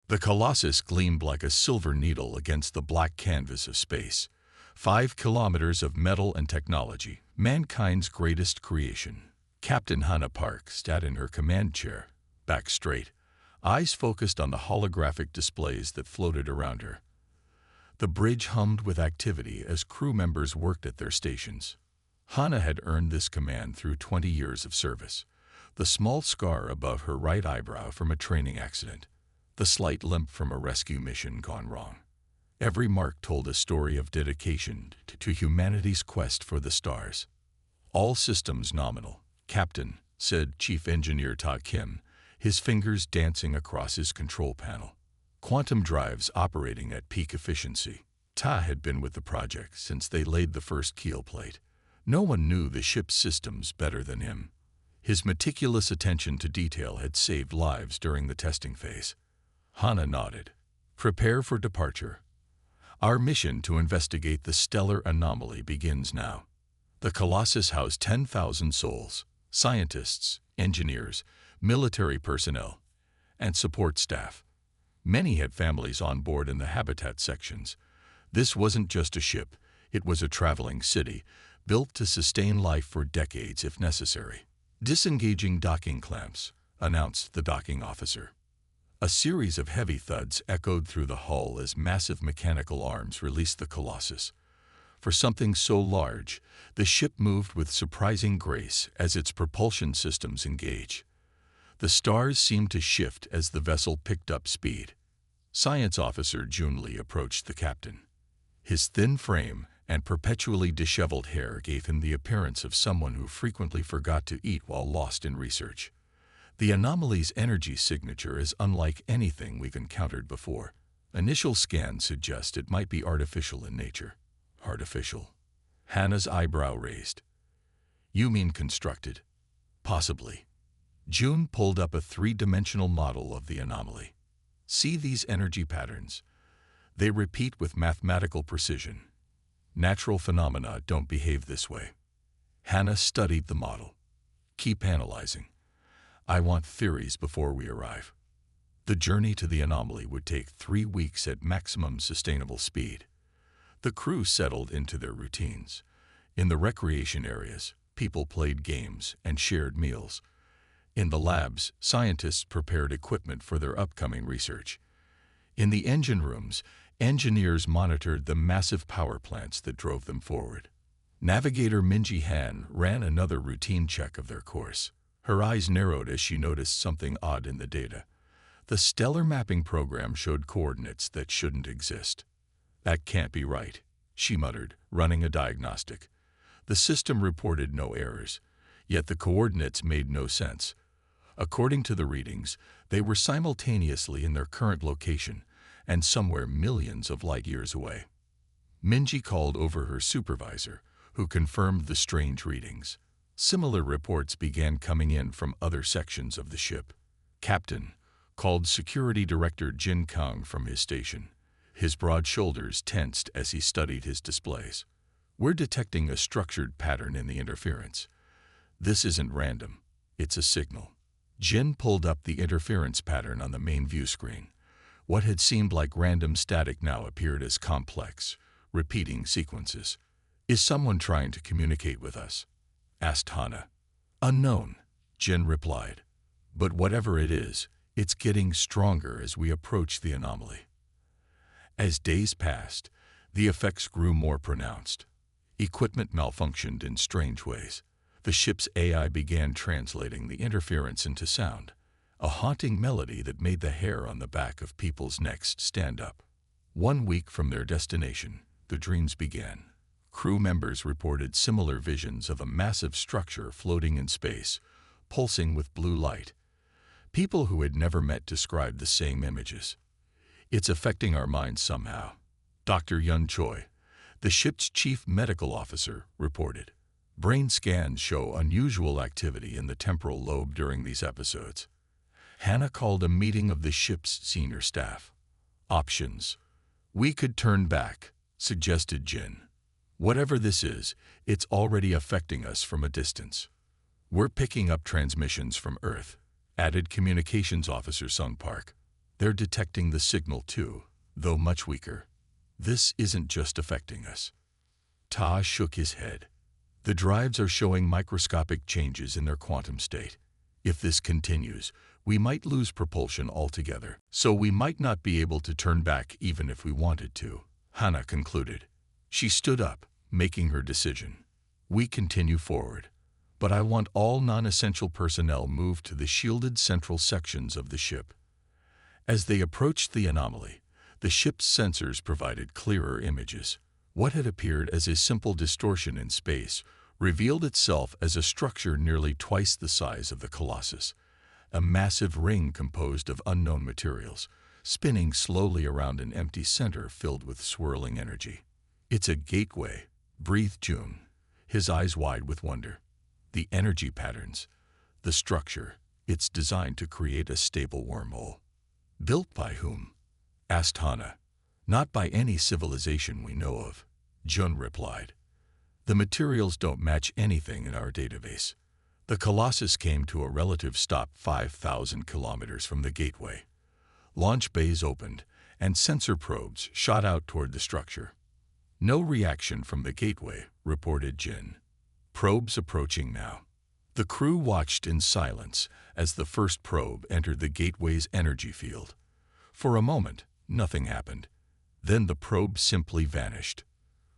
The Colossus gleamed like a silver needle against the black canvas of space. 5 kilometers of metal and technology, mankind's greatest creation. Captain Hannah Park sat in her command chair, back straight, eyes focused on the holographic displays that floated around her. The bridge hummed with activity as crew members worked at their stations. Hannah had earned this command through 20 years of service. The small scar above her right eyebrow from a training accident, the slight limp from a rescue mission gone wrong. Every mark told a story of dedication to humanity's quest for the stars. All systems nominal, Captain, said Chief Engineer Ta Kim, his fingers dancing across his control panel. Quantum drives operating at peak efficiency. Ta had been with the project since they laid the first keel plate. No one knew the ship's systems better than him. His meticulous attention to detail had saved lives during the testing phase. Hannah nodded. Prepare for departure. Our mission to investigate the stellar anomaly begins now. The Colossus housed 10,000 souls, scientists, engineers, military personnel, and support staff. Many had families on board in the habitat sections. This wasn't just a ship, it was a traveling city, built to sustain life for decades if necessary. Disengaging docking clamps, announced the docking officer. A series of heavy thuds echoed through the hull as massive mechanical arms released the Colossus. For something so large, the ship moved with surprising grace as its propulsion systems engaged. The stars seemed to shift as the vessel picked up speed. Science Officer Junli approached the captain. His thin frame and perpetually disheveled hair gave him the appearance of someone who frequently forgot to eat while lost in research. The anomaly's energy signature is unlike anything we've encountered before. Initial scans suggest it might be artificial in nature. Artificial? Hannah's eyebrow raised. You mean constructed? Possibly. June pulled up a 3-dimensional model of the anomaly. See these energy patterns. They repeat with mathematical precision. Natural phenomena don't behave this way. Hannah studied the model. Keep analyzing. I want theories before we arrive. The journey to the anomaly would take 3 weeks at maximum sustainable speed. The crew settled into their routines. In the recreation areas, people played games and shared meals. In the labs, scientists prepared equipment for their upcoming research. In the engine rooms, engineers monitored the massive power plants that drove them forward. Navigator Minji Han ran another routine check of their course. Her eyes narrowed as she noticed something odd in the data. The stellar mapping program showed coordinates that shouldn't exist. That can't be right, she muttered, running a diagnostic. The system reported no errors, yet the coordinates made no sense. According to the readings, they were simultaneously in their current location and somewhere millions of light years away. Minji called over her supervisor, who confirmed the strange readings. Similar reports began coming in from other sections of the ship. Captain called Security Director Jin Kang from his station. His broad shoulders tensed as he studied his displays. We're detecting a structured pattern in the interference. This isn't random, it's a signal. Jin pulled up the interference pattern on the main view screen. What had seemed like random static now appeared as complex, repeating sequences. Is someone trying to communicate with us? Asked Hannah. Unknown, Jin replied. But whatever it is, it's getting stronger as we approach the anomaly. As days passed, the effects grew more pronounced. Equipment malfunctioned in strange ways. The ship's AI began translating the interference into sound, a haunting melody that made the hair on the back of people's necks stand up. 1 week from their destination, the dreams began. Crew members reported similar visions of a massive structure floating in space, pulsing with blue light. People who had never met described the same images. It's affecting our minds somehow, Dr. Yun Choi, the ship's chief medical officer, reported. Brain scans show unusual activity in the temporal lobe during these episodes. Hannah called a meeting of the ship's senior staff. Options. We could turn back, suggested Jin. Whatever this is, it's already affecting us from a distance. We're picking up transmissions from Earth, added Communications Officer Sung Park. They're detecting the signal too, though much weaker. This isn't just affecting us. Ta shook his head. The drives are showing microscopic changes in their quantum state. If this continues, we might lose propulsion altogether, so we might not be able to turn back even if we wanted to, Hannah concluded. She stood up, making her decision. We continue forward, but I want all non-essential personnel moved to the shielded central sections of the ship. As they approached the anomaly, the ship's sensors provided clearer images. What had appeared as a simple distortion in space revealed itself as a structure nearly twice the size of the Colossus, a massive ring composed of unknown materials, spinning slowly around an empty center filled with swirling energy. It's a gateway, breathed June, his eyes wide with wonder. The energy patterns, the structure, it's designed to create a stable wormhole. Built by whom? Asked Hannah. Not by any civilization we know of, Jun replied. The materials don't match anything in our database. The Colossus came to a relative stop 5,000 kilometers from the gateway. Launch bays opened, and sensor probes shot out toward the structure. No reaction from the gateway, reported Jin. Probes approaching now. The crew watched in silence as the first probe entered the gateway's energy field. For a moment, nothing happened. Then the probe simply vanished.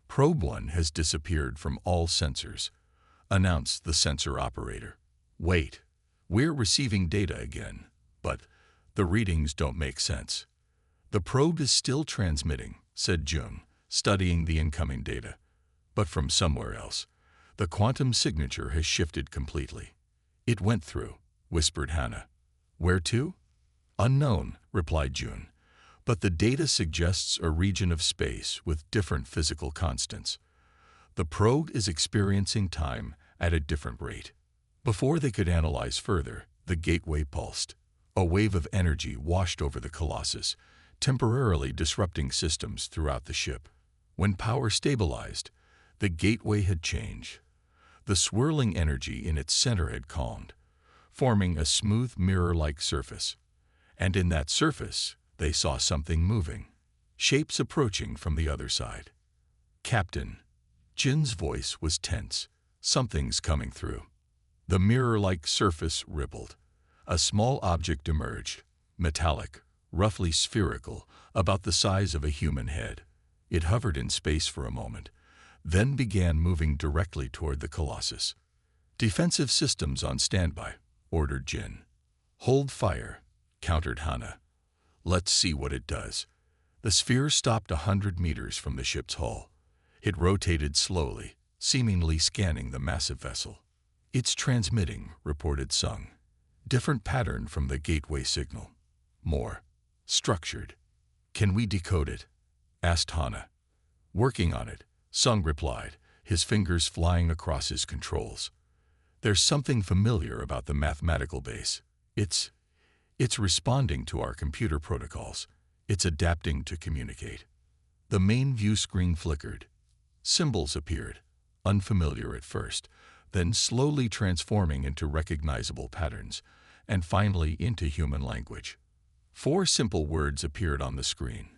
Probe 1 has disappeared from all sensors, announced the sensor operator. Wait, we're receiving data again, but the readings don't make sense. The probe is still transmitting, said Jung, studying the incoming data. But from somewhere else, the quantum signature has shifted completely. It went through, whispered Hannah. Where to? Unknown, replied June. But the data suggests a region of space with different physical constants. The probe is experiencing time at a different rate. Before they could analyze further, the gateway pulsed. A wave of energy washed over the Colossus, temporarily disrupting systems throughout the ship. When power stabilized, the gateway had changed. The swirling energy in its center had calmed, forming a smooth mirror-like surface. And in that surface, they saw something moving, shapes approaching from the other side. Captain, Jin's voice was tense. Something's coming through. The mirror-like surface rippled. A small object emerged, metallic, roughly spherical, about the size of a human head. It hovered in space for a moment, then began moving directly toward the Colossus. Defensive systems on standby, ordered Jin. Hold fire, countered Hannah. Let's see what it does. The sphere stopped 100 meters from the ship's hull. It rotated slowly, seemingly scanning the massive vessel. It's transmitting, reported Sung. Different pattern from the gateway signal. More structured. Can we decode it? Asked Hannah. Working on it, Sung replied, his fingers flying across his controls. There's something familiar about the mathematical base. It's responding to our computer protocols. It's adapting to communicate. The main view screen flickered. Symbols appeared, unfamiliar at first, then slowly transforming into recognizable patterns, and finally into human language. 4 simple words appeared on the screen.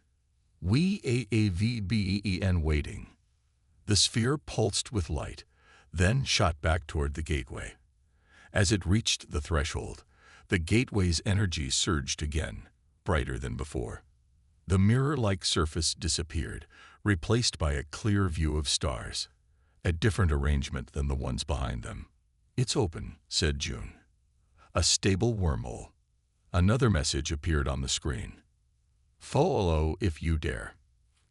We AAVBEN waiting. The sphere pulsed with light, then shot back toward the gateway. As it reached the threshold, the gateway's energy surged again, brighter than before. The mirror-like surface disappeared, replaced by a clear view of stars, a different arrangement than the ones behind them. It's open, said June. A stable wormhole. Another message appeared on the screen. Follow if you dare.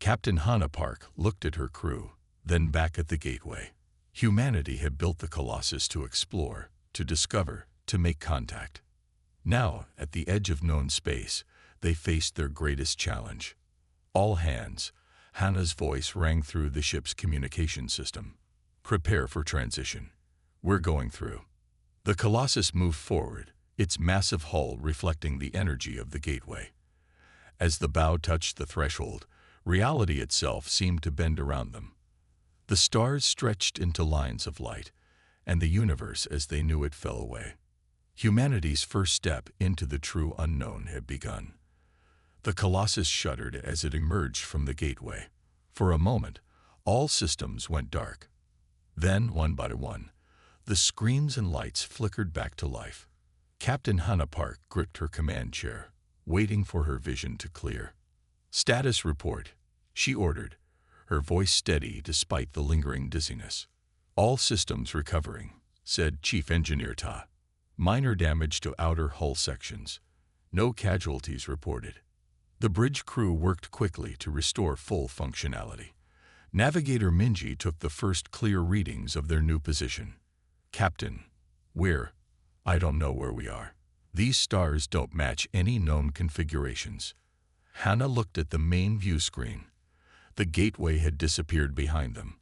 Captain Hannah Park looked at her crew, then back at the gateway. Humanity had built the Colossus to explore, to discover, to make contact. Now, at the edge of known space, they faced their greatest challenge. All hands, Hannah's voice rang through the ship's communication system. Prepare for transition. We're going through. The Colossus moved forward, its massive hull reflecting the energy of the gateway. As the bow touched the threshold, reality itself seemed to bend around them. The stars stretched into lines of light, and the universe as they knew it fell away. Humanity's first step into the true unknown had begun. The Colossus shuddered as it emerged from the gateway. For a moment, all systems went dark. Then, one by one, the screens and lights flickered back to life. Captain Hannah Park gripped her command chair, waiting for her vision to clear. "Status report," she ordered, her voice steady despite the lingering dizziness. "All systems recovering," said Chief Engineer Ta. "Minor damage to outer hull sections. No casualties reported." The bridge crew worked quickly to restore full functionality. Navigator Minji took the first clear readings of their new position. "Captain, I don't know where we are. These stars don't match any known configurations." Hannah looked at the main view screen. The gateway had disappeared behind them,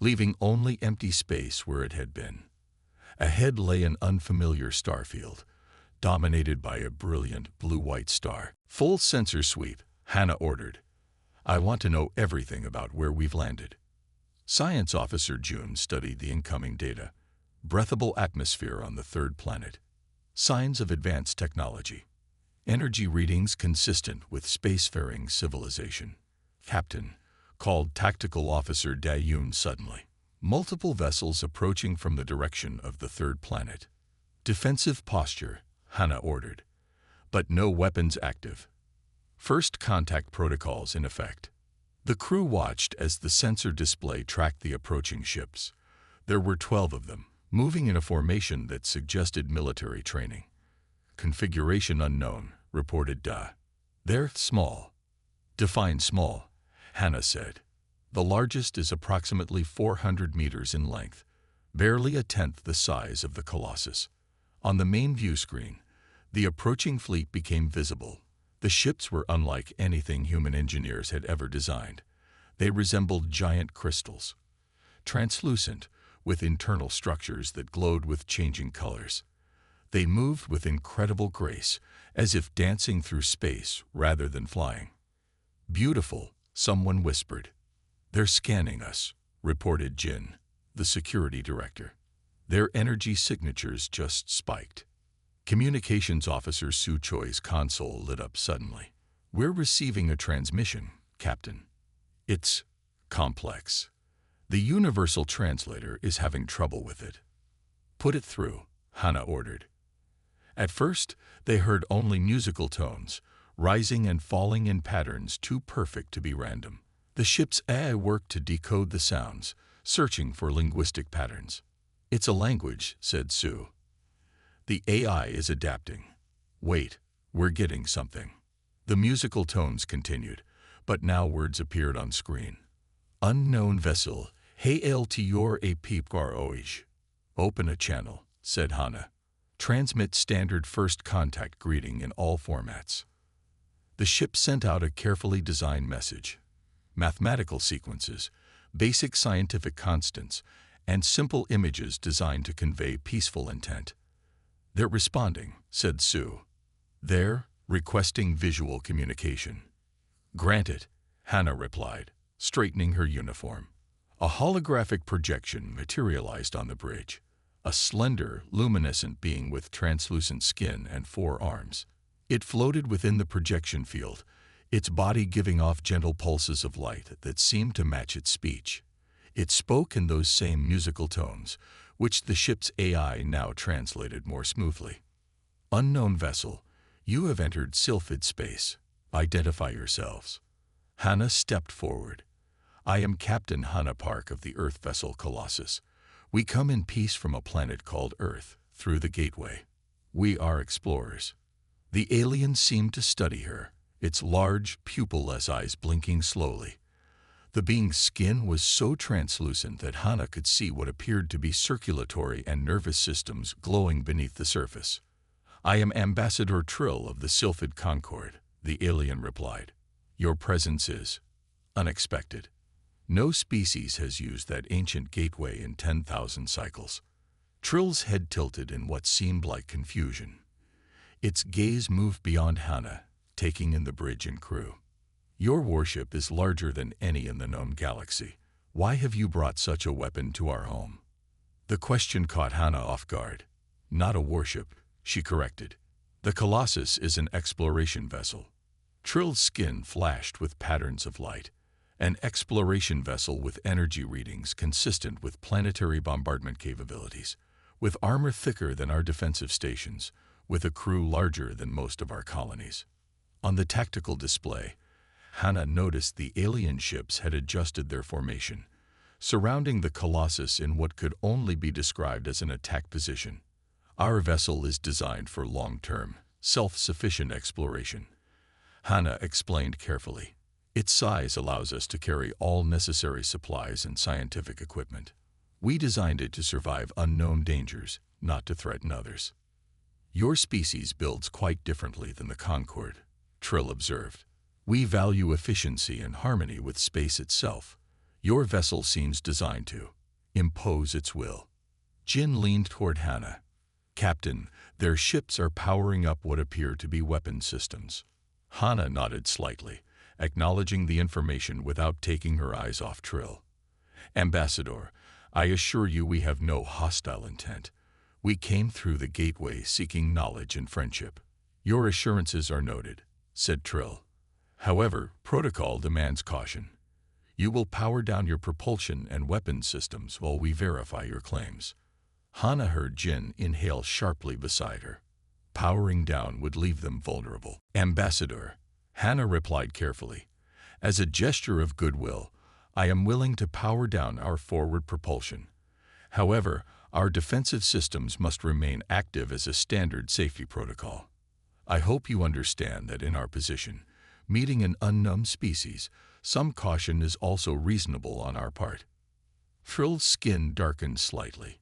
leaving only empty space where it had been. Ahead lay an unfamiliar starfield, dominated by a brilliant blue-white star. "Full sensor sweep," Hannah ordered. "I want to know everything about where we've landed." Science Officer June studied the incoming data. Breathable atmosphere on the third planet. Signs of advanced technology. Energy readings consistent with spacefaring civilization. "Captain," called Tactical Officer Dayun suddenly. "Multiple vessels approaching from the direction of the third planet." "Defensive posture," Hannah ordered, "but no weapons active. First contact protocols in effect." The crew watched as the sensor display tracked the approaching ships. There were 12 of them, moving in a formation that suggested military training. "Configuration unknown," reported Da. "They're small." "Define small," Hannah said. "The largest is approximately 400 meters in length, barely a tenth the size of the Colossus." On the main view screen, the approaching fleet became visible. The ships were unlike anything human engineers had ever designed. They resembled giant crystals, translucent, with internal structures that glowed with changing colors. They moved with incredible grace, as if dancing through space rather than flying. "Beautiful," someone whispered. "They're scanning us," reported Jin, the security director. Their energy signatures just spiked. Communications Officer Su Choi's console lit up suddenly. "We're receiving a transmission, Captain. It's complex. The universal translator is having trouble with it." "Put it through," Hannah ordered. At first, they heard only musical tones, rising and falling in patterns too perfect to be random. The ship's AI worked to decode the sounds, searching for linguistic patterns. "It's a language," said Sue. "The AI is adapting. Wait, we're getting something." The musical tones continued, but now words appeared on screen. "Unknown vessel, hail to your a peepgar oij." "Open a channel," said Hannah. "Transmit standard first contact greeting in all formats." The ship sent out a carefully designed message. Mathematical sequences, basic scientific constants, and simple images designed to convey peaceful intent. "They're responding," said Sue. "They're requesting visual communication." "Granted," Hannah replied, straightening her uniform. A holographic projection materialized on the bridge, a slender, luminescent being with translucent skin and 4 arms. It floated within the projection field, its body giving off gentle pulses of light that seemed to match its speech. It spoke in those same musical tones, which the ship's AI now translated more smoothly. "Unknown vessel, you have entered silfid space. Identify yourselves." Hannah stepped forward. "I am Captain Hannah Park of the Earth vessel Colossus. We come in peace from a planet called Earth, through the gateway. We are explorers." The alien seemed to study her, its large, pupil-less eyes blinking slowly. The being's skin was so translucent that Hannah could see what appeared to be circulatory and nervous systems glowing beneath the surface. "I am Ambassador Trill of the Silfid Concord," the alien replied. "Your presence is unexpected. No species has used that ancient gateway in 10,000 cycles." Trill's head tilted in what seemed like confusion. Its gaze moved beyond Hannah, taking in the bridge and crew. "Your warship is larger than any in the known galaxy. Why have you brought such a weapon to our home?" The question caught Hannah off guard. "Not a warship," she corrected. "The Colossus is an exploration vessel." Trill's skin flashed with patterns of light. An exploration vessel with energy readings consistent with planetary bombardment capabilities, with armor thicker than our defensive stations, with a crew larger than most of our colonies. On the tactical display, Hannah noticed the alien ships had adjusted their formation, surrounding the Colossus in what could only be described as an attack position. Our vessel is designed for long-term, self-sufficient exploration, Hannah explained carefully. Its size allows us to carry all necessary supplies and scientific equipment. We designed it to survive unknown dangers, not to threaten others. Your species builds quite differently than the Concord, Trill observed. We value efficiency and harmony with space itself. Your vessel seems designed to impose its will. Jin leaned toward Hannah. Captain, their ships are powering up what appear to be weapon systems. Hannah nodded slightly, acknowledging the information without taking her eyes off Trill. Ambassador, I assure you we have no hostile intent. We came through the gateway seeking knowledge and friendship. Your assurances are noted, said Trill. However, protocol demands caution. You will power down your propulsion and weapon systems while we verify your claims. Hannah heard Jin inhale sharply beside her. Powering down would leave them vulnerable. Ambassador, Hannah replied carefully, as a gesture of goodwill, I am willing to power down our forward propulsion. However, our defensive systems must remain active as a standard safety protocol. I hope you understand that in our position, meeting an unknown species, some caution is also reasonable on our part. Trill's skin darkened slightly.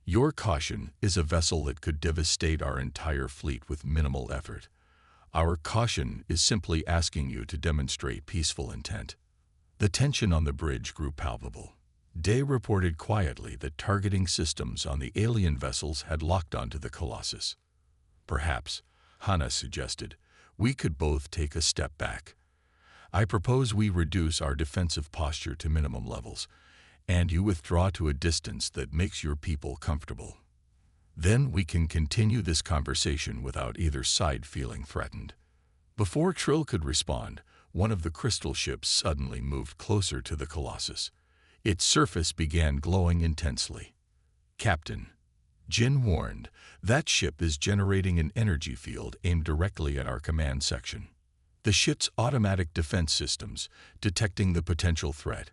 Your caution is a vessel that could devastate our entire fleet with minimal effort. Our caution is simply asking you to demonstrate peaceful intent. The tension on the bridge grew palpable. Day reported quietly that targeting systems on the alien vessels had locked onto the Colossus. Perhaps, Hannah suggested, we could both take a step back. I propose we reduce our defensive posture to minimum levels, and you withdraw to a distance that makes your people comfortable. Then we can continue this conversation without either side feeling threatened. Before Trill could respond, one of the crystal ships suddenly moved closer to the Colossus. Its surface began glowing intensely. Captain, Jin warned, that ship is generating an energy field aimed directly at our command section. The ship's automatic defense systems, detecting the potential threat,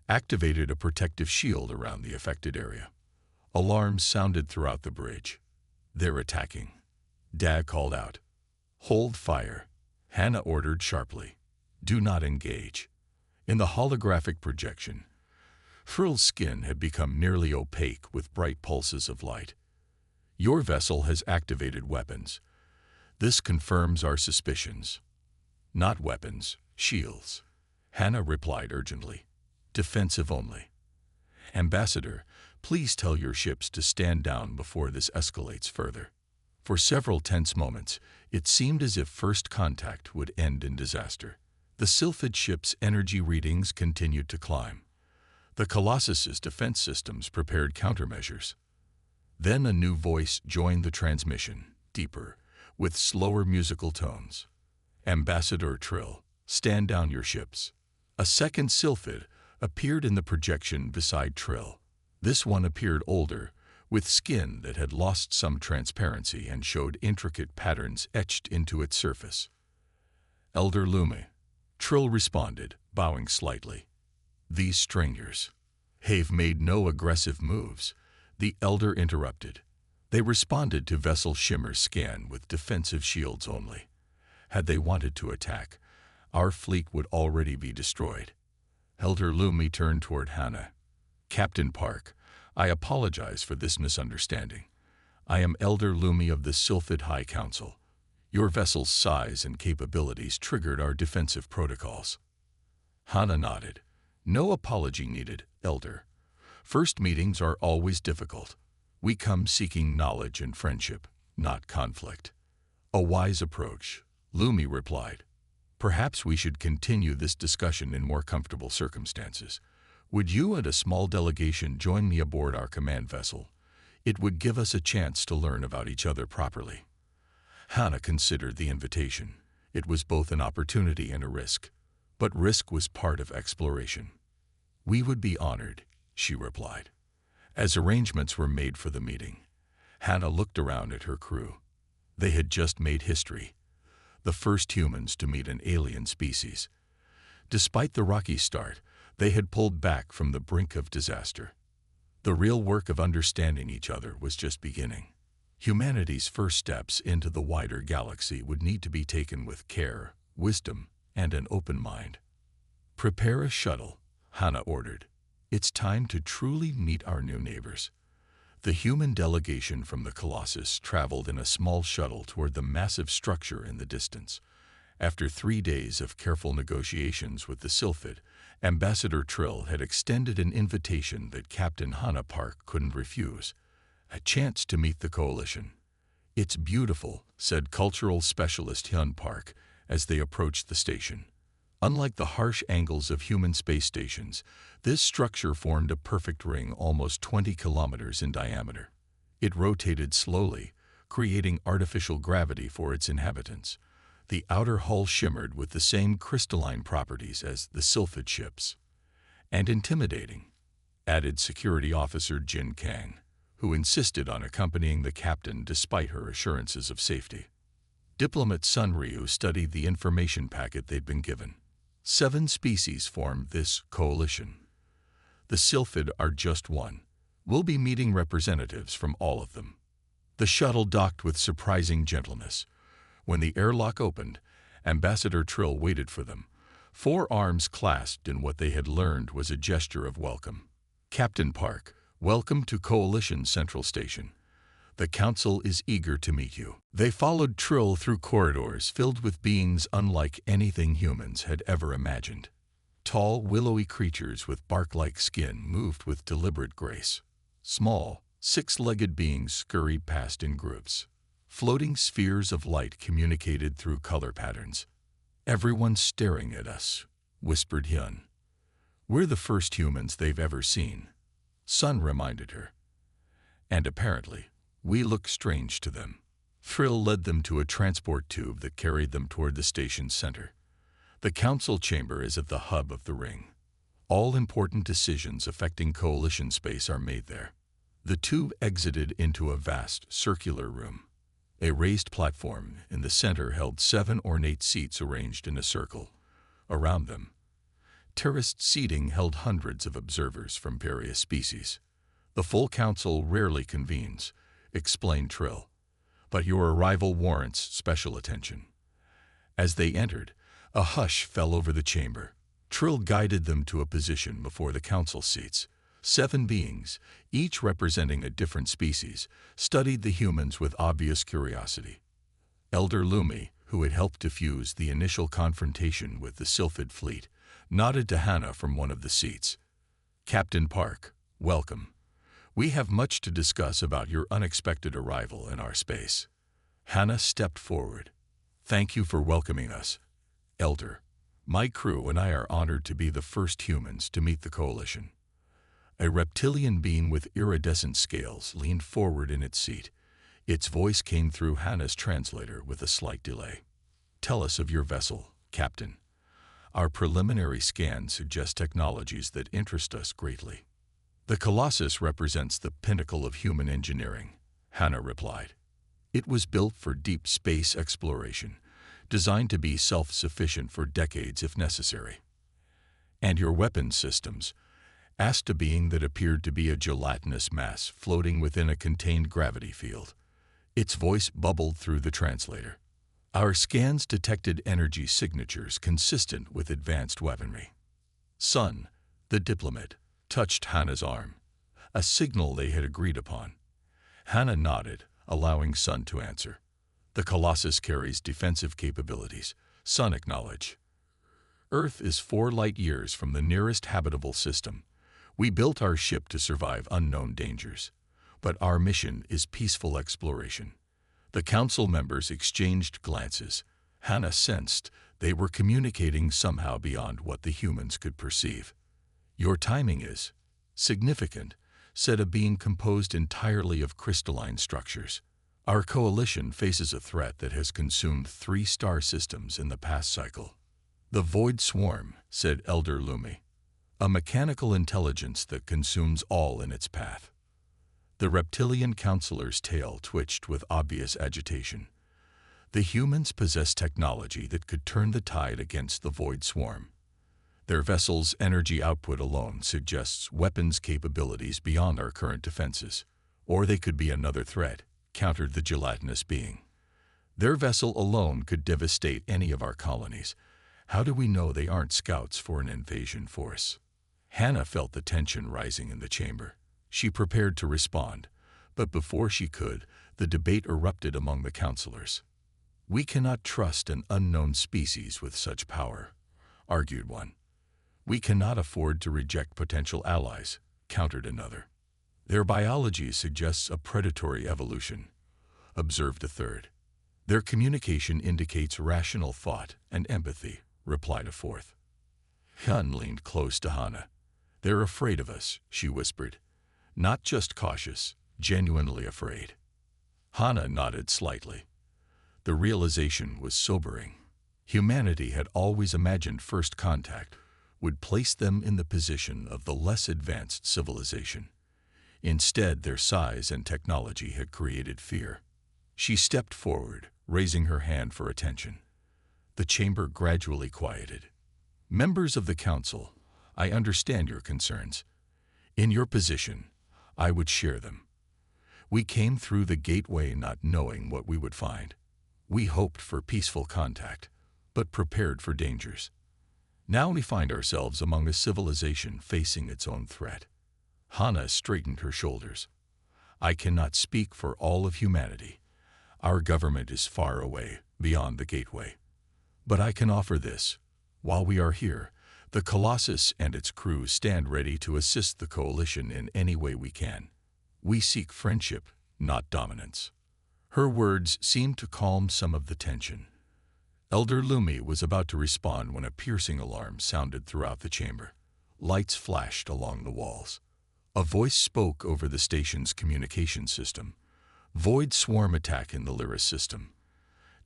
activated a protective shield around the affected area. Alarms sounded throughout the bridge. They're attacking. Dag called out. Hold fire. Hannah ordered sharply. Do not engage. In the holographic projection, Trill's skin had become nearly opaque with bright pulses of light. Your vessel has activated weapons. This confirms our suspicions. Not weapons, shields. Hannah replied urgently. Defensive only. Ambassador, please tell your ships to stand down before this escalates further. For several tense moments, it seemed as if first contact would end in disaster. The silfid ship's energy readings continued to climb. The Colossus's defense systems prepared countermeasures. Then a new voice joined the transmission, deeper, with slower musical tones. Ambassador Trill, stand down your ships. A second silfid appeared in the projection beside Trill. This one appeared older, with skin that had lost some transparency and showed intricate patterns etched into its surface. Elder Lumi, Trill responded, bowing slightly. These strangers have made no aggressive moves, the Elder interrupted. They responded to Vessel Shimmer's scan with defensive shields only. Had they wanted to attack, our fleet would already be destroyed. Elder Lumi turned toward Hannah. Captain Park, I apologize for this misunderstanding. I am Elder Lumi of the Silphid High Council. Your vessel's size and capabilities triggered our defensive protocols. Hannah nodded. No apology needed, Elder. First meetings are always difficult. We come seeking knowledge and friendship, not conflict. A wise approach, Lumi replied. Perhaps we should continue this discussion in more comfortable circumstances. Would you and a small delegation join me aboard our command vessel? It would give us a chance to learn about each other properly. Hannah considered the invitation. It was both an opportunity and a risk, but risk was part of exploration. "We would be honored," she replied. As arrangements were made for the meeting, Hannah looked around at her crew. They had just made history, the first humans to meet an alien species. Despite the rocky start, they had pulled back from the brink of disaster. The real work of understanding each other was just beginning. Humanity's first steps into the wider galaxy would need to be taken with care, wisdom, and an open mind. "Prepare a shuttle," Hannah ordered. "It's time to truly meet our new neighbors." The human delegation from the Colossus traveled in a small shuttle toward the massive structure in the distance. After 3 days of careful negotiations with the Silphid, Ambassador Trill had extended an invitation that Captain Hannah Park couldn't refuse: a chance to meet the Coalition. "It's beautiful," said cultural specialist Hyun Park as they approached the station. Unlike the harsh angles of human space stations, this structure formed a perfect ring almost 20 kilometers in diameter. It rotated slowly, creating artificial gravity for its inhabitants. The outer hull shimmered with the same crystalline properties as the Silphid ships. "And intimidating," added Security Officer Jin Kang, who insisted on accompanying the captain despite her assurances of safety. Diplomat Sun Ryu studied the information packet they'd been given. 7 species form this coalition. The Silphid are just one. We'll be meeting representatives from all of them. The shuttle docked with surprising gentleness. When the airlock opened, Ambassador Trill waited for them. 4 arms clasped in what they had learned was a gesture of welcome. "Captain Park, welcome to Coalition Central Station. The Council is eager to meet you." They followed Trill through corridors filled with beings unlike anything humans had ever imagined. Tall, willowy creatures with bark-like skin moved with deliberate grace. Small, 6-legged beings scurried past in groups. Floating spheres of light communicated through color patterns. "Everyone's staring at us," whispered Hyun. "We're the first humans they've ever seen," Sun reminded her. "And apparently, we look strange to them." Thrill led them to a transport tube that carried them toward the station's center. The council chamber is at the hub of the ring. All important decisions affecting Coalition space are made there. The tube exited into a vast, circular room. A raised platform in the center held 7 ornate seats arranged in a circle. Around them, terraced seating held hundreds of observers from various species. "The full council rarely convenes," explained Trill, "but your arrival warrants special attention." As they entered, a hush fell over the chamber. Trill guided them to a position before the council seats. 7 beings, each representing a different species, studied the humans with obvious curiosity. Elder Lumi, who had helped defuse the initial confrontation with the Silphid fleet, nodded to Hannah from one of the seats. "Captain Park, welcome. We have much to discuss about your unexpected arrival in our space." Hannah stepped forward. "Thank you for welcoming us, Elder. My crew and I are honored to be the first humans to meet the Coalition." A reptilian being with iridescent scales leaned forward in its seat. Its voice came through Hannah's translator with a slight delay. "Tell us of your vessel, Captain. Our preliminary scans suggest technologies that interest us greatly." "The Colossus represents the pinnacle of human engineering," Hannah replied. "It was built for deep space exploration, designed to be self-sufficient for decades if necessary." "And your weapons systems?" asked a being that appeared to be a gelatinous mass floating within a contained gravity field. Its voice bubbled through the translator. "Our scans detected energy signatures consistent with advanced weaponry." Sun, the diplomat, touched Hannah's arm, a signal they had agreed upon. Hannah nodded, allowing Sun to answer. "The Colossus carries defensive capabilities," Sun acknowledged. "Earth is 4 light years from the nearest habitable system. We built our ship to survive unknown dangers, but our mission is peaceful exploration." The council members exchanged glances. Hannah sensed they were communicating somehow beyond what the humans could perceive. "Your timing is significant," said a being composed entirely of crystalline structures. Our coalition faces a threat that has consumed 3 star systems in the past cycle. The Void Swarm, said Elder Lumi. A mechanical intelligence that consumes all in its path. The reptilian counselor's tail twitched with obvious agitation. The humans possess technology that could turn the tide against the Void Swarm. Their vessel's energy output alone suggests weapons capabilities beyond our current defenses. Or they could be another threat, countered the gelatinous being. Their vessel alone could devastate any of our colonies. How do we know they aren't scouts for an invasion force? Hannah felt the tension rising in the chamber. She prepared to respond, but before she could, the debate erupted among the counselors. We cannot trust an unknown species with such power, argued one. We cannot afford to reject potential allies, countered another. Their biology suggests a predatory evolution, observed a third. Their communication indicates rational thought and empathy, replied a fourth. Hun leaned close to Hannah. They're afraid of us, she whispered. Not just cautious, genuinely afraid. Hannah nodded slightly. The realization was sobering. Humanity had always imagined first contact would place them in the position of the less advanced civilization. Instead, their size and technology had created fear. She stepped forward, raising her hand for attention. The chamber gradually quieted. Members of the council, I understand your concerns. In your position, I would share them. We came through the gateway not knowing what we would find. We hoped for peaceful contact, but prepared for dangers. Now we find ourselves among a civilization facing its own threat. Hannah straightened her shoulders. I cannot speak for all of humanity. Our government is far away, beyond the gateway. But I can offer this. While we are here, the Colossus and its crew stand ready to assist the coalition in any way we can. We seek friendship, not dominance. Her words seemed to calm some of the tension. Elder Lumi was about to respond when a piercing alarm sounded throughout the chamber. Lights flashed along the walls. A voice spoke over the station's communication system. Void Swarm attack in the Lyus system.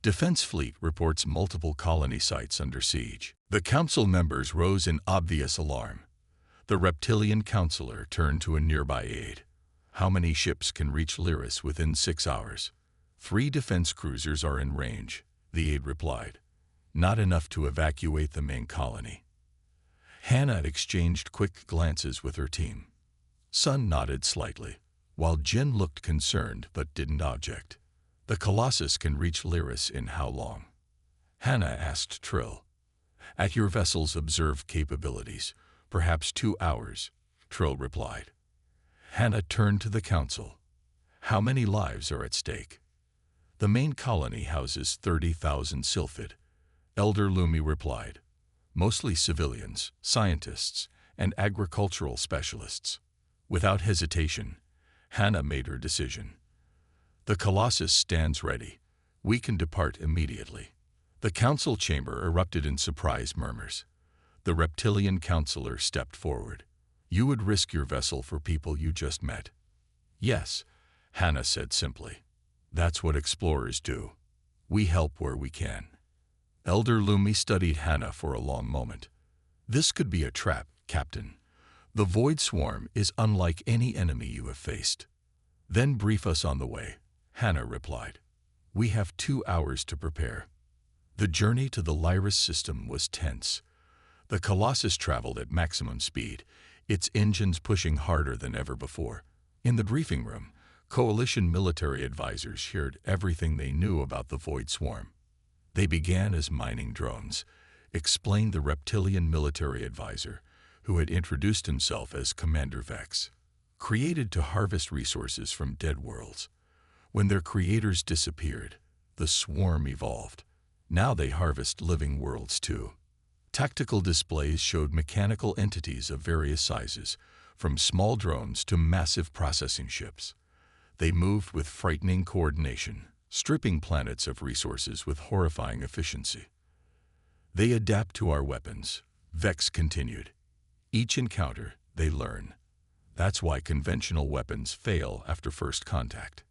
Defense Fleet reports multiple colony sites under siege. The council members rose in obvious alarm. The reptilian counselor turned to a nearby aide. How many ships can reach Lyus within 6 hours? 3 defense cruisers are in range, the aide replied. Not enough to evacuate the main colony. Hannah exchanged quick glances with her team. Sun nodded slightly, while Jin looked concerned but didn't object. The Colossus can reach Lyus in how long? Hannah asked Trill. At your vessel's observed capabilities, perhaps 2 hours, Trill replied. Hannah turned to the council. How many lives are at stake? The main colony houses 30,000 silfid, Elder Lumi replied. Mostly civilians, scientists, and agricultural specialists. Without hesitation, Hannah made her decision. The Colossus stands ready. We can depart immediately. The council chamber erupted in surprised murmurs. The reptilian counselor stepped forward. You would risk your vessel for people you just met. Yes, Hannah said simply. That's what explorers do. We help where we can. Elder Lumi studied Hannah for a long moment. This could be a trap, Captain. The Void Swarm is unlike any enemy you have faced. Then brief us on the way, Hannah replied. We have 2 hours to prepare. The journey to the Lyus system was tense. The Colossus traveled at maximum speed, its engines pushing harder than ever before. In the briefing room, Coalition military advisors shared everything they knew about the Void Swarm. They began as mining drones, explained the reptilian military advisor, who had introduced himself as Commander Vex, created to harvest resources from dead worlds. When their creators disappeared, the swarm evolved. Now they harvest living worlds too. Tactical displays showed mechanical entities of various sizes, from small drones to massive processing ships. They moved with frightening coordination, stripping planets of resources with horrifying efficiency. They adapt to our weapons, Vex continued. Each encounter, they learn. That's why conventional weapons fail after first contact.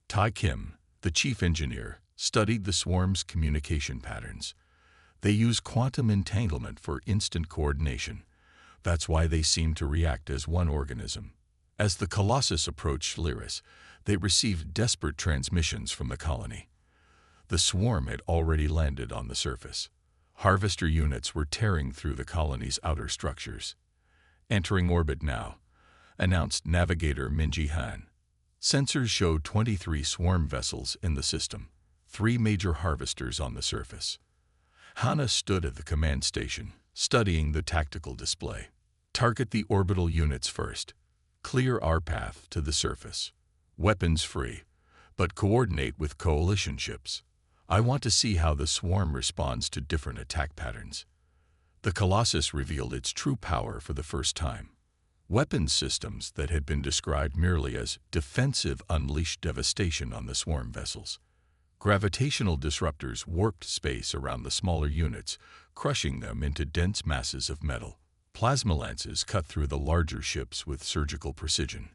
Tai Kim, The chief engineer studied the swarm's communication patterns. They use quantum entanglement for instant coordination. That's why they seem to react as one organism. As the Colossus approached Lyris, they received desperate transmissions from the colony. The swarm had already landed on the surface. Harvester units were tearing through the colony's outer structures. "Entering orbit now," announced Navigator Minji Han. Sensors showed 23 swarm vessels in the system, 3 major harvesters on the surface. Hana stood at the command station, studying the tactical display. "Target the orbital units first. Clear our path to the surface. Weapons free, but coordinate with coalition ships. I want to see how the swarm responds to different attack patterns." The Colossus revealed its true power for the first time. Weapons systems that had been described merely as defensive unleashed devastation on the swarm vessels. Gravitational disruptors warped space around the smaller units, crushing them into dense masses of metal. Plasma lances cut through the larger ships with surgical precision.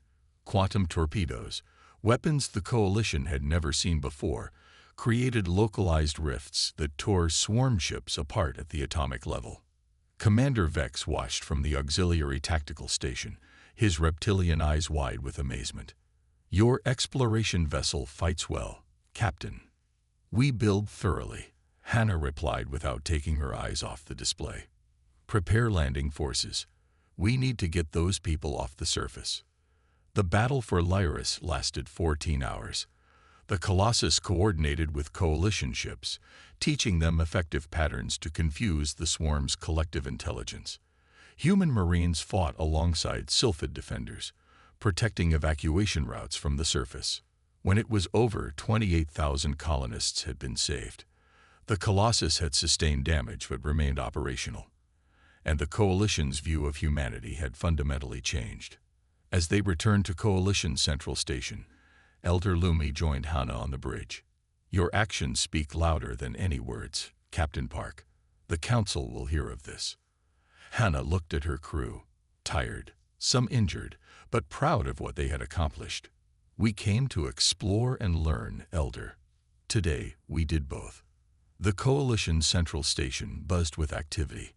Quantum torpedoes, weapons the Coalition had never seen before, created localized rifts that tore swarm ships apart at the atomic level. Commander Vex watched from the auxiliary tactical station, his reptilian eyes wide with amazement. "Your exploration vessel fights well, Captain." "We build thoroughly," Hannah replied without taking her eyes off the display. "Prepare landing forces. We need to get those people off the surface." The battle for Lyris lasted 14 hours. The Colossus coordinated with coalition ships, teaching them effective patterns to confuse the swarm's collective intelligence. Human Marines fought alongside silfid defenders, protecting evacuation routes from the surface. When it was over, 28,000 colonists had been saved. The Colossus had sustained damage but remained operational, and the Coalition's view of humanity had fundamentally changed. As they returned to Coalition Central Station, Elder Lumi joined Hana on the bridge. "Your actions speak louder than any words, Captain Park. The Council will hear of this." Hana looked at her crew, tired, some injured, but proud of what they had accomplished. "We came to explore and learn, Elder. Today, we did both." The Coalition Central Station buzzed with activity.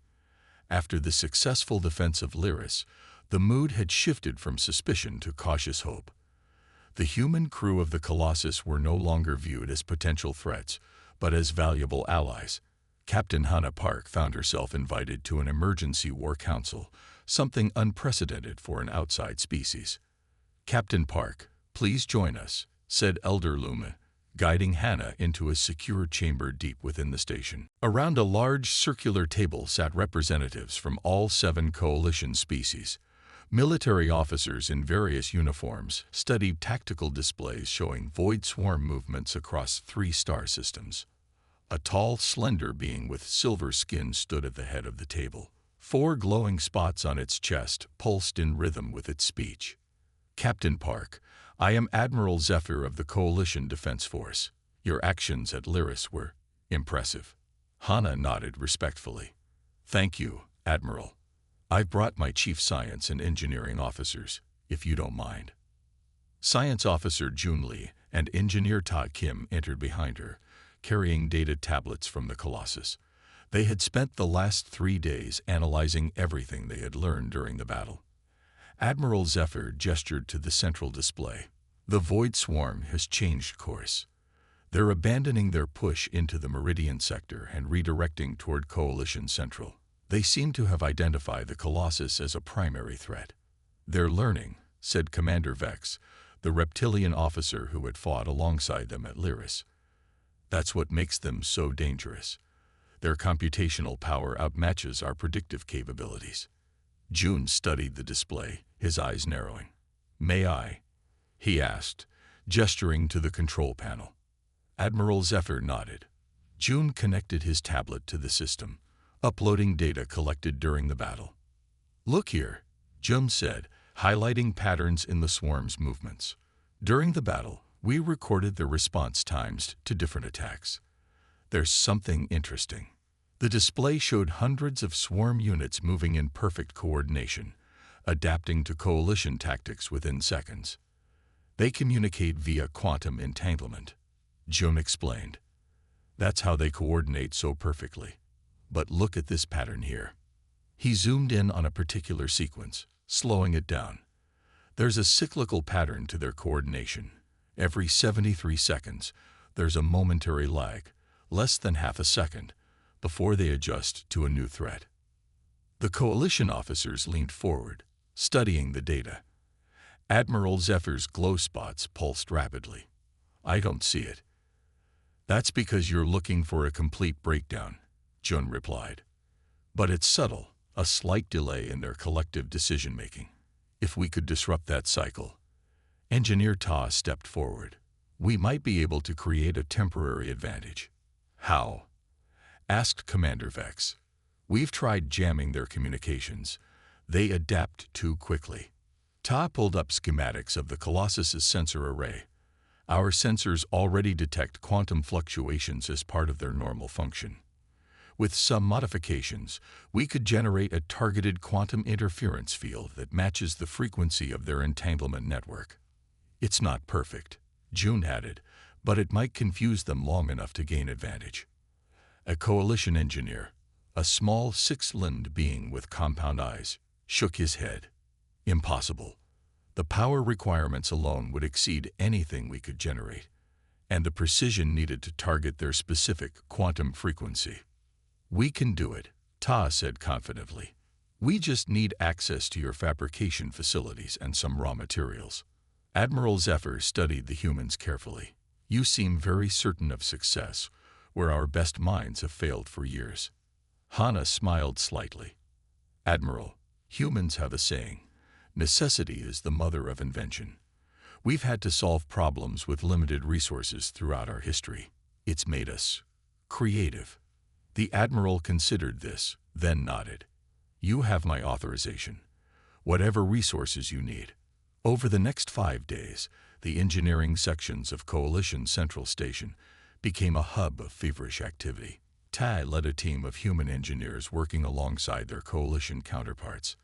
After the successful defense of Lyris, the mood had shifted from suspicion to cautious hope. The human crew of the Colossus were no longer viewed as potential threats, but as valuable allies. Captain Hana Park found herself invited to an emergency war council, something unprecedented for an outside species. "Captain Park, please join us," said Elder Luma, guiding Hana into a secure chamber deep within the station. Around a large circular table sat representatives from all 7 coalition species. Military officers in various uniforms studied tactical displays showing void swarm movements across 3 star systems. A tall, slender being with silver skin stood at the head of the table. 4 glowing spots on its chest pulsed in rhythm with its speech. "Captain Park, I am Admiral Zephyr of the Coalition Defense Force. Your actions at Lyris were impressive." Hana nodded respectfully. "Thank you, Admiral. I've brought my chief science and engineering officers, if you don't mind." Science Officer Jun Lee and Engineer Ta Kim entered behind her, carrying data tablets from the Colossus. They had spent the last 3 days analyzing everything they had learned during the battle. Admiral Zephyr gestured to the central display. "The Void Swarm has changed course. They're abandoning their push into the Meridian sector and redirecting toward Coalition Central. They seem to have identified the Colossus as a primary threat." "They're learning," said Commander Vex, the reptilian officer who had fought alongside them at Lyris. "That's what makes them so dangerous. Their computational power outmatches our predictive capabilities." June studied the display, his eyes narrowing. "May I?" he asked, gesturing to the control panel. Admiral Zephyr nodded. June connected his tablet to the system, uploading data collected during the battle. "Look here," June said, highlighting patterns in the swarm's movements. "During the battle, we recorded their response times to different attacks. There's something interesting." The display showed hundreds of swarm units moving in perfect coordination, adapting to coalition tactics within seconds. They communicate via quantum entanglement. Jun explained. That's how they coordinate so perfectly. But look at this pattern here. He zoomed in on a particular sequence, slowing it down. There's a cyclical pattern to their coordination. Every 73 seconds, there's a momentary lag, less than half a second, before they adjust to a new threat. The coalition officers leaned forward, studying the data. Admiral Zephyr's glow spots pulsed rapidly. I don't see it. That's because you're looking for a complete breakdown, Jun replied. But it's subtle, a slight delay in their collective decision-making. If we could disrupt that cycle, Engineer Ta stepped forward. We might be able to create a temporary advantage. How? Asked Commander Vex. We've tried jamming their communications. They adapt too quickly. Ta pulled up schematics of the Colossus's sensor array. Our sensors already detect quantum fluctuations as part of their normal function. With some modifications, we could generate a targeted quantum interference field that matches the frequency of their entanglement network. It's not perfect, Jun added, but it might confuse them long enough to gain advantage. A coalition engineer, a small six-limbed being with compound eyes, shook his head. Impossible. The power requirements alone would exceed anything we could generate, and the precision needed to target their specific quantum frequency. We can do it, Ta said confidently. We just need access to your fabrication facilities and some raw materials. Admiral Zephyr studied the humans carefully. You seem very certain of success, where our best minds have failed for years. Hana smiled slightly. Admiral, humans have a saying, necessity is the mother of invention. We've had to solve problems with limited resources throughout our history. It's made us creative. The Admiral considered this, then nodded. You have my authorization. Whatever resources you need. Over the next 5 days, the engineering sections of Coalition Central Station became a hub of feverish activity. Tai led a team of human engineers working alongside their Coalition counterparts.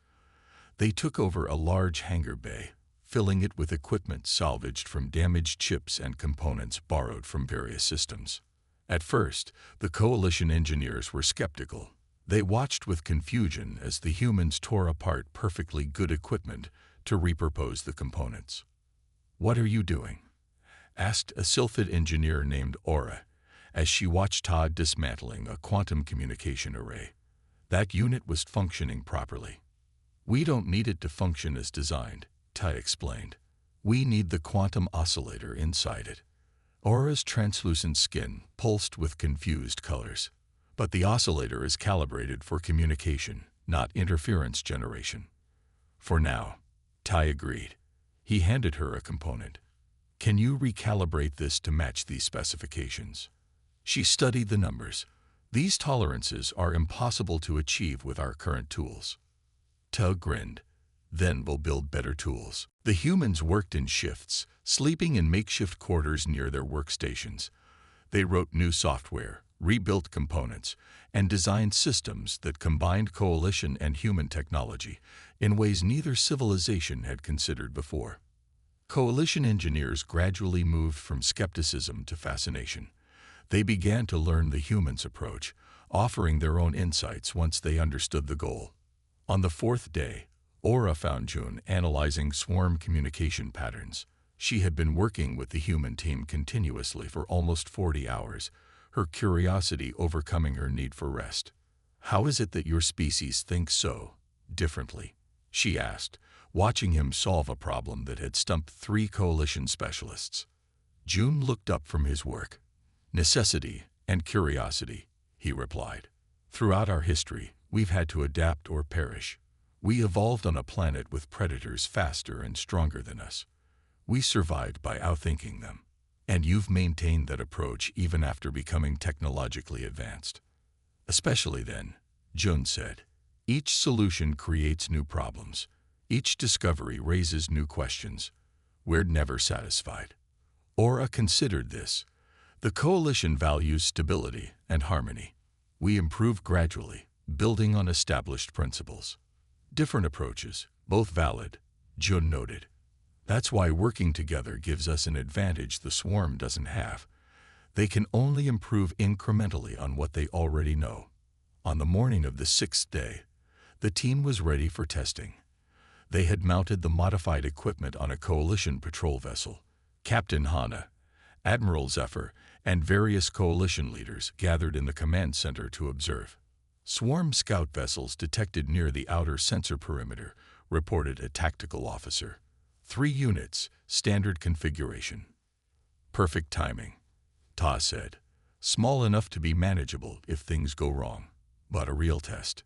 They took over a large hangar bay, filling it with equipment salvaged from damaged ships and components borrowed from various systems. At first, the Coalition engineers were skeptical. They watched with confusion as the humans tore apart perfectly good equipment to repurpose the components. What are you doing? Asked a silfid engineer named Aura, as she watched Todd dismantling a quantum communication array. That unit was functioning properly. We don't need it to function as designed, Tai explained. We need the quantum oscillator inside it. Aura's translucent skin pulsed with confused colors. But the oscillator is calibrated for communication, not interference generation. For now, Tai agreed. He handed her a component. Can you recalibrate this to match these specifications? She studied the numbers. These tolerances are impossible to achieve with our current tools. Ta grinned. Then we'll build better tools. The humans worked in shifts, sleeping in makeshift quarters near their workstations. They wrote new software, rebuilt components, and designed systems that combined coalition and human technology in ways neither civilization had considered before. Coalition engineers gradually moved from skepticism to fascination. They began to learn the humans' approach, offering their own insights once they understood the goal. On the 4th day, Aura found Jun analyzing swarm communication patterns. She had been working with the human team continuously for almost 40 hours, her curiosity overcoming her need for rest. How is it that your species thinks so differently? She asked, watching him solve a problem that had stumped 3 coalition specialists. Jun looked up from his work. Necessity and curiosity, he replied. Throughout our history, we've had to adapt or perish. We evolved on a planet with predators faster and stronger than us. We survived by outthinking them. And you've maintained that approach even after becoming technologically advanced. Especially then, Jun said. Each solution creates new problems. Each discovery raises new questions. We're never satisfied. Aura considered this. The coalition values stability and harmony. We improve gradually, building on established principles. Different approaches, both valid, Jun noted. That's why working together gives us an advantage the swarm doesn't have. They can only improve incrementally on what they already know. On the morning of the 6th day, the team was ready for testing. They had mounted the modified equipment on a coalition patrol vessel. Captain Hana, Admiral Zephyr, and various coalition leaders gathered in the command center to observe. Swarm scout vessels detected near the outer sensor perimeter, reported a tactical officer. 3 units, standard configuration. Perfect timing, Ta said. Small enough to be manageable if things go wrong, but a real test.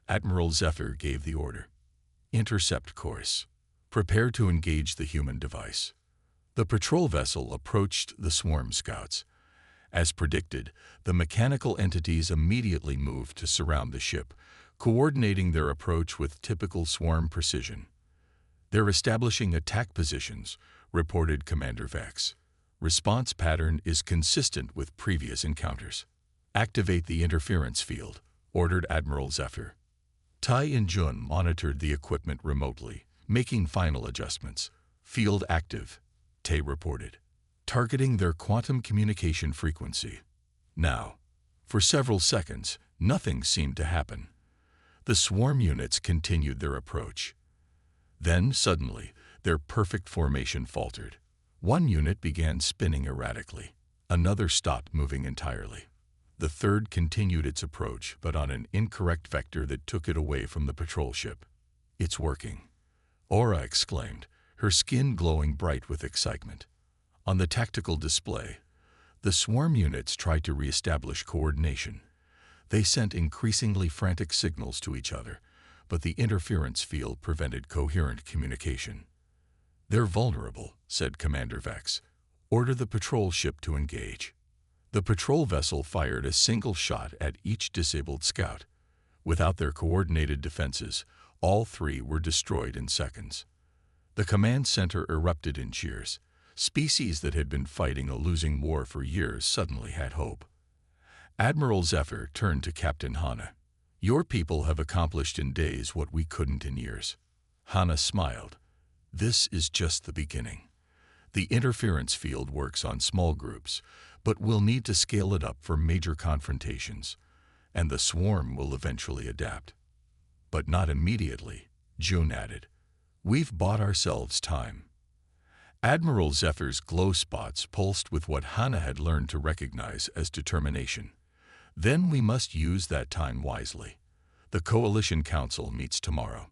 Admiral Zephyr gave the order. Intercept course. Prepare to engage the human device. The patrol vessel approached the swarm scouts. As predicted, the mechanical entities immediately moved to surround the ship, coordinating their approach with typical swarm precision. They're establishing attack positions, reported Commander Vex. Response pattern is consistent with previous encounters. Activate the interference field, ordered Admiral Zephyr. Tai and Jun monitored the equipment remotely, making final adjustments. Field active, Tai reported, targeting their quantum communication frequency. Now, for several seconds, nothing seemed to happen. The swarm units continued their approach. Then, suddenly, their perfect formation faltered. One unit began spinning erratically. Another stopped moving entirely. The third continued its approach, but on an incorrect vector that took it away from the patrol ship. It's working, Aura exclaimed, her skin glowing bright with excitement. On the tactical display, the swarm units tried to reestablish coordination. They sent increasingly frantic signals to each other, but the interference field prevented coherent communication. They're vulnerable, said Commander Vex. Order the patrol ship to engage. The patrol vessel fired a single shot at each disabled scout. Without their coordinated defenses, all 3 were destroyed in seconds. The command center erupted in cheers. Species that had been fighting a losing war for years suddenly had hope. Admiral Zephyr turned to Captain Hana. Your people have accomplished in days what we couldn't in years. Hana smiled. This is just the beginning. The interference field works on small groups, but we'll need to scale it up for major confrontations, and the swarm will eventually adapt. But not immediately, June added. We've bought ourselves time. Admiral Zephyr's glow spots pulsed with what Hana had learned to recognize as determination. Then we must use that time wisely. The Coalition Council meets tomorrow.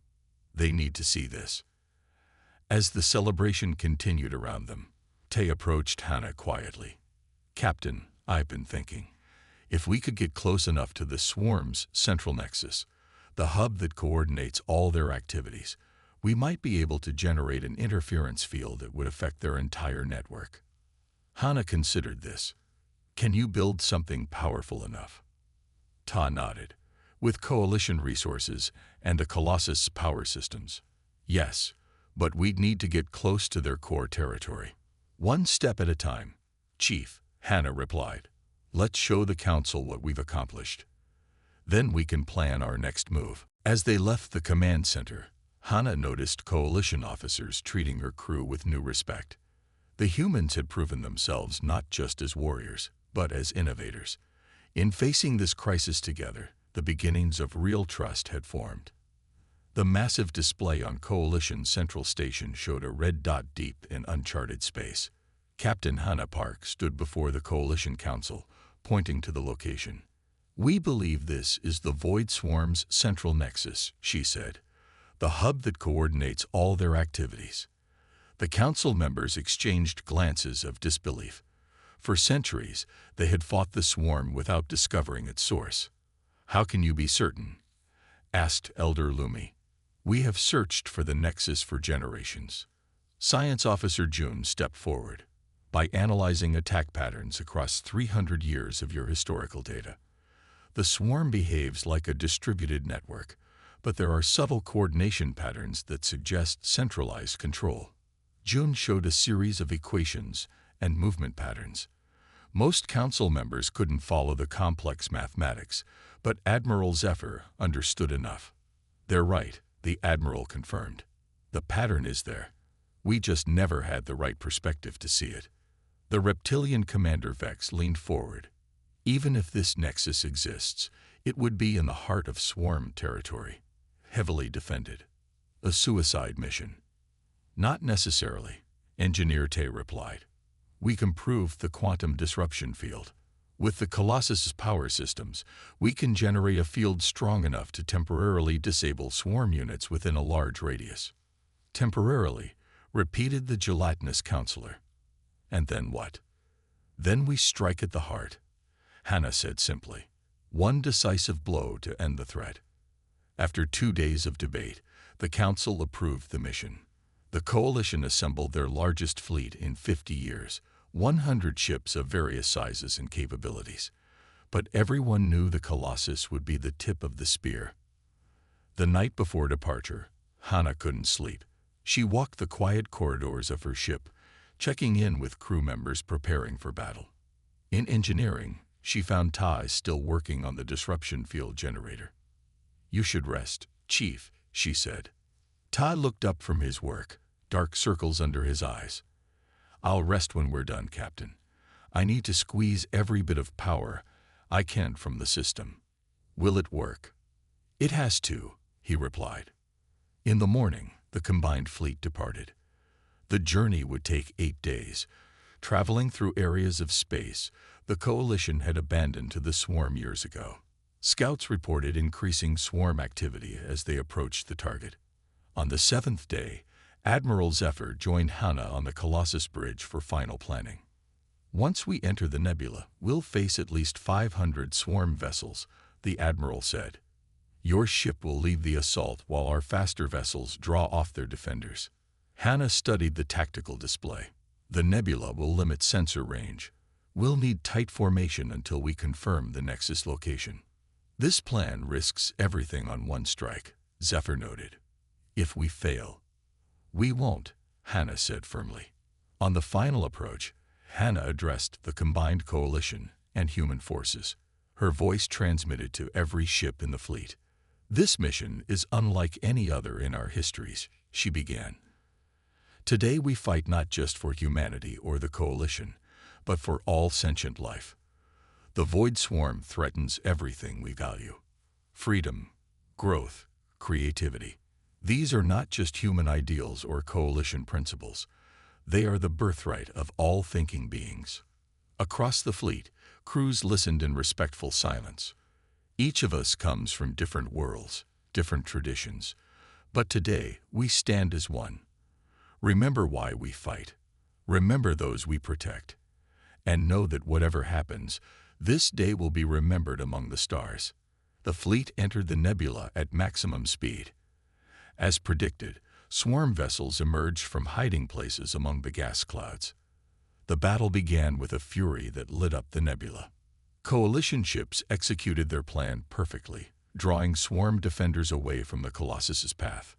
They need to see this. As the celebration continued around them, Tay approached Hana quietly. Captain, I've been thinking. If we could get close enough to the swarm's central nexus, the hub that coordinates all their activities, we might be able to generate an interference field that would affect their entire network. Hana considered this. Can you build something powerful enough? Ta nodded. With coalition resources and the Colossus power systems. Yes, but we'd need to get close to their core territory. One step at a time, Chief, Hana replied. Let's show the Council what we've accomplished. Then we can plan our next move. As they left the command center, Hana noticed coalition officers treating her crew with new respect. The humans had proven themselves not just as warriors, but as innovators. In facing this crisis together, the beginnings of real trust had formed. The massive display on Coalition Central Station showed a red dot deep in uncharted space. Captain Hana Park stood before the Coalition Council, pointing to the location. We believe this is the Void Swarm's central nexus, she said, the hub that coordinates all their activities. The council members exchanged glances of disbelief. For centuries, they had fought the swarm without discovering its source. How can you be certain? Asked Elder Lumi. We have searched for the nexus for generations. Science Officer June stepped forward. By analyzing attack patterns across 300 years of your historical data. The swarm behaves like a distributed network, but there are subtle coordination patterns that suggest centralized control. June showed a series of equations and movement patterns. Most council members couldn't follow the complex mathematics, but Admiral Zephyr understood enough. They're right, the Admiral confirmed. The pattern is there. We just never had the right perspective to see it. The reptilian commander Vex leaned forward. Even if this nexus exists, it would be in the heart of swarm territory, heavily defended. A suicide mission. Not necessarily, Engineer Tay replied. We can prove the quantum disruption field. With the Colossus's power systems, we can generate a field strong enough to temporarily disable swarm units within a large radius. Temporarily, repeated the gelatinous counselor. And then what? Then we strike at the heart, Hannah said simply. One decisive blow to end the threat. After 2 days of debate, the Council approved the mission. The Coalition assembled their largest fleet in 50 years, 100 ships of various sizes and capabilities. But everyone knew the Colossus would be the tip of the spear. The night before departure, Hannah couldn't sleep. She walked the quiet corridors of her ship, checking in with crew members preparing for battle. In engineering, she found Ty still working on the disruption field generator. You should rest, Chief, she said. Ty looked up from his work, dark circles under his eyes. I'll rest when we're done, Captain. I need to squeeze every bit of power I can from the system. Will it work? It has to, he replied. In the morning, the combined fleet departed. The journey would take 8 days. Traveling through areas of space the Coalition had abandoned to the swarm years ago. Scouts reported increasing swarm activity as they approached the target. On the 7th day, Admiral Zephyr joined Hannah on the Colossus Bridge for final planning. Once we enter the nebula, we'll face at least 500 swarm vessels, the Admiral said. Your ship will lead the assault while our faster vessels draw off their defenders. Hannah studied the tactical display. The nebula will limit sensor range. We'll need tight formation until we confirm the nexus location. This plan risks everything on one strike, Zephyr noted. If we fail, we won't, Hannah said firmly. On the final approach, Hannah addressed the combined Coalition and human forces. Her voice transmitted to every ship in the fleet. This mission is unlike any other in our histories, she began. Today we fight not just for humanity or the Coalition, but for all sentient life. The Void Swarm threatens everything we value. Freedom, growth, creativity. These are not just human ideals or Coalition principles. They are the birthright of all thinking beings. Across the fleet, crews listened in respectful silence. Each of us comes from different worlds, different traditions. But today, we stand as one. Remember why we fight. Remember those we protect. And know that whatever happens, this day will be remembered among the stars. The fleet entered the nebula at maximum speed. As predicted, swarm vessels emerged from hiding places among the gas clouds. The battle began with a fury that lit up the nebula. Coalition ships executed their plan perfectly, drawing swarm defenders away from the Colossus's path.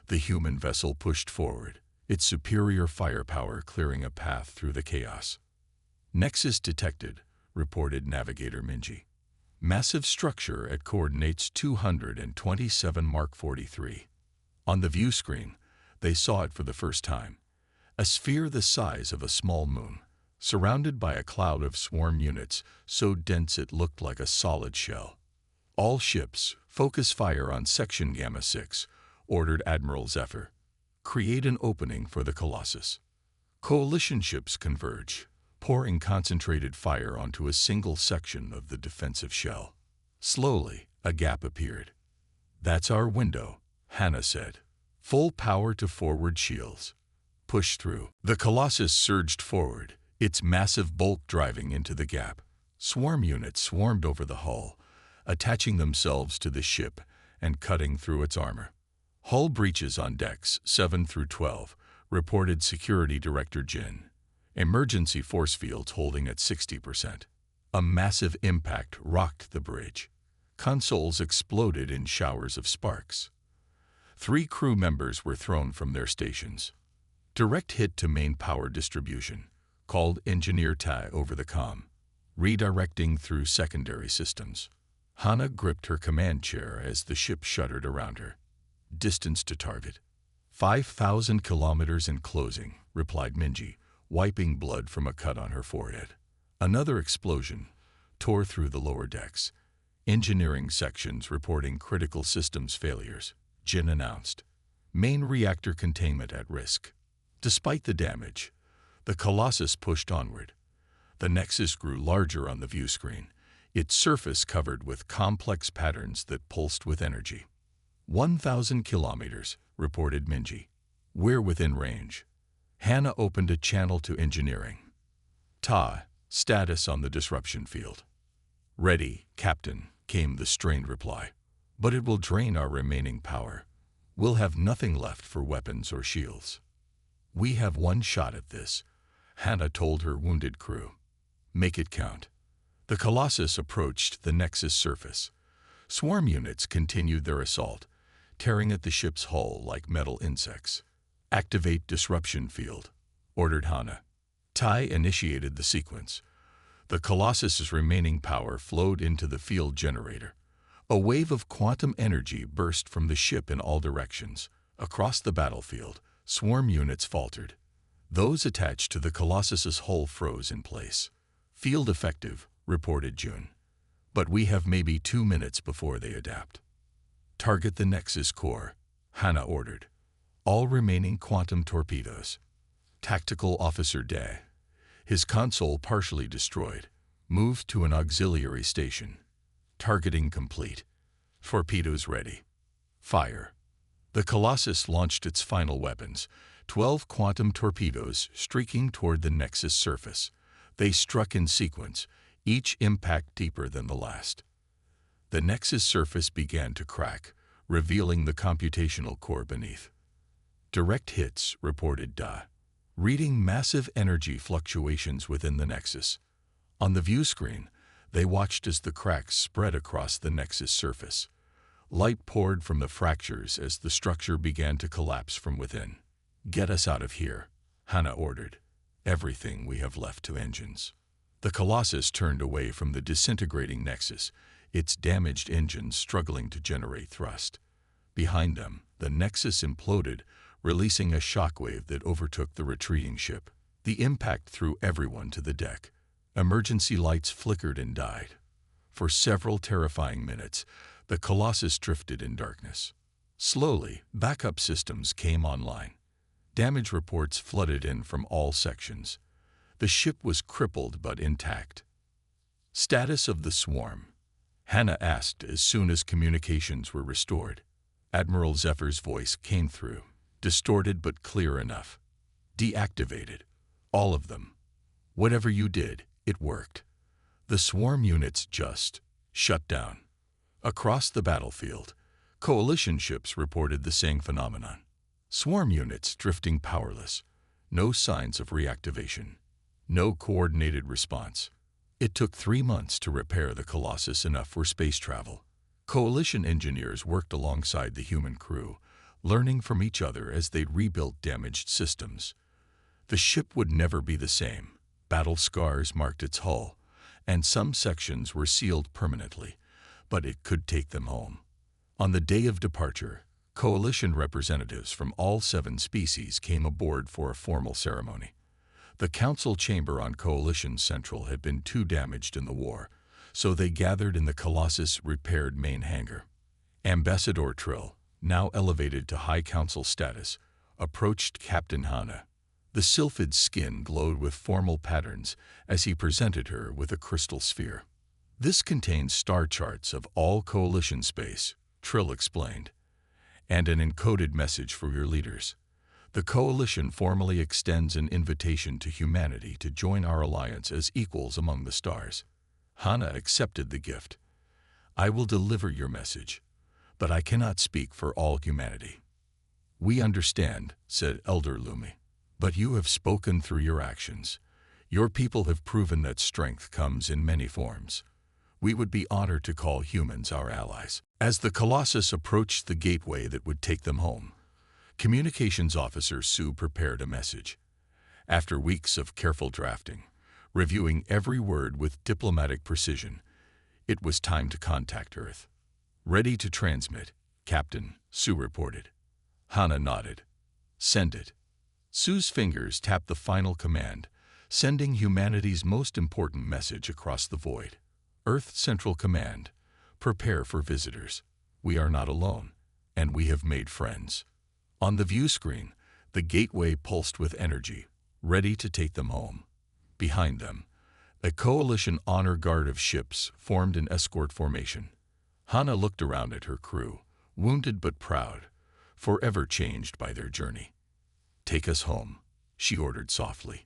The human vessel pushed forward, its superior firepower clearing a path through the chaos. Nexus detected, reported Navigator Minji. Massive structure at coordinates 227 Mark 43. On the view screen, they saw it for the first time. A sphere the size of a small moon, surrounded by a cloud of swarm units so dense it looked like a solid shell. All ships, focus fire on Section Gamma 6, ordered Admiral Zephyr. Create an opening for the Colossus. Coalition ships converge, pouring concentrated fire onto a single section of the defensive shell. Slowly, a gap appeared. That's our window, Hannah said. Full power to forward shields. Push through. The Colossus surged forward, its massive bulk driving into the gap. Swarm units swarmed over the hull, attaching themselves to the ship and cutting through its armor. Hull breaches on decks 7 through 12, reported Security Director Jin. Emergency force fields holding at 60%. A massive impact rocked the bridge. Consoles exploded in showers of sparks. 3 crew members were thrown from their stations. Direct hit to main power distribution, called Engineer Tai over the comm. Redirecting through secondary systems. Hannah gripped her command chair as the ship shuddered around her. Distance to target. 5,000 kilometers in closing, replied Minji, wiping blood from a cut on her forehead. Another explosion tore through the lower decks. Engineering sections reporting critical systems failures. Jin announced. Main reactor containment at risk. Despite the damage, the Colossus pushed onward. The Nexus grew larger on the view screen, its surface covered with complex patterns that pulsed with energy. 1,000 kilometers, reported Minji. We're within range. Hannah opened a channel to engineering. Ta, status on the disruption field. Ready, Captain, came the strained reply. But it will drain our remaining power. We'll have nothing left for weapons or shields. We have one shot at this, Hannah told her wounded crew. Make it count. The Colossus approached the Nexus surface. Swarm units continued their assault, tearing at the ship's hull like metal insects. Activate disruption field, ordered Hannah. Tai initiated the sequence. The Colossus's remaining power flowed into the field generator. A wave of quantum energy burst from the ship in all directions. Across the battlefield, swarm units faltered. Those attached to the Colossus's hull froze in place. Field effective, reported Jun. But we have maybe 2 minutes before they adapt. Target the Nexus core, Hannah ordered. All remaining quantum torpedoes. Tactical Officer Day, his console partially destroyed, moved to an auxiliary station. Targeting complete. Torpedoes ready. Fire. The Colossus launched its final weapons, 12 quantum torpedoes streaking toward the Nexus surface. They struck in sequence, each impact deeper than the last. The Nexus surface began to crack, revealing the computational core beneath. Direct hits, reported Da, reading massive energy fluctuations within the Nexus. On the view screen, they watched as the cracks spread across the Nexus surface. Light poured from the fractures as the structure began to collapse from within. Get us out of here, Hannah ordered. Everything we have left to engines. The Colossus turned away from the disintegrating Nexus, its damaged engines struggling to generate thrust. Behind them, the Nexus imploded, releasing a shockwave that overtook the retreating ship. The impact threw everyone to the deck. Emergency lights flickered and died. For several terrifying minutes, the Colossus drifted in darkness. Slowly, backup systems came online. Damage reports flooded in from all sections. The ship was crippled but intact. Status of the swarm, Hannah asked as soon as communications were restored. Admiral Zephyr's voice came through, distorted but clear enough. Deactivated. All of them. Whatever you did, it worked. The swarm units just shut down. Across the battlefield, coalition ships reported the same phenomenon. Swarm units drifting powerless. No signs of reactivation. No coordinated response. It took 3 months to repair the Colossus enough for space travel. Coalition engineers worked alongside the human crew, learning from each other as they rebuilt damaged systems. The ship would never be the same. Battle scars marked its hull, and some sections were sealed permanently, but it could take them home. On the day of departure, coalition representatives from all 7 species came aboard for a formal ceremony. The council chamber on Coalition Central had been too damaged in the war, so they gathered in the Colossus' repaired main hangar. Ambassador Trill, now elevated to High Council status, approached Captain Hannah. The silfid skin glowed with formal patterns as he presented her with a crystal sphere. This contains star charts of all Coalition space, Trill explained, and an encoded message for your leaders. The Coalition formally extends an invitation to humanity to join our alliance as equals among the stars. Hannah accepted the gift. I will deliver your message, but I cannot speak for all humanity. We understand, said Elder Lumi, but you have spoken through your actions. Your people have proven that strength comes in many forms. We would be honored to call humans our allies. As the Colossus approached the gateway that would take them home, Communications Officer Sue prepared a message. After weeks of careful drafting, reviewing every word with diplomatic precision, it was time to contact Earth. Ready to transmit, Captain, Sue reported. Hannah nodded. Send it. Sue's fingers tapped the final command, sending humanity's most important message across the void. Earth Central Command, prepare for visitors. We are not alone, and we have made friends. On the view screen, the gateway pulsed with energy, ready to take them home. Behind them, a coalition honor guard of ships formed in escort formation. Hana looked around at her crew, wounded but proud, forever changed by their journey. "Take us home," she ordered softly.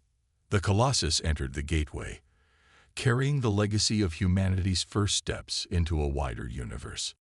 The Colossus entered the gateway, carrying the legacy of humanity's first steps into a wider universe.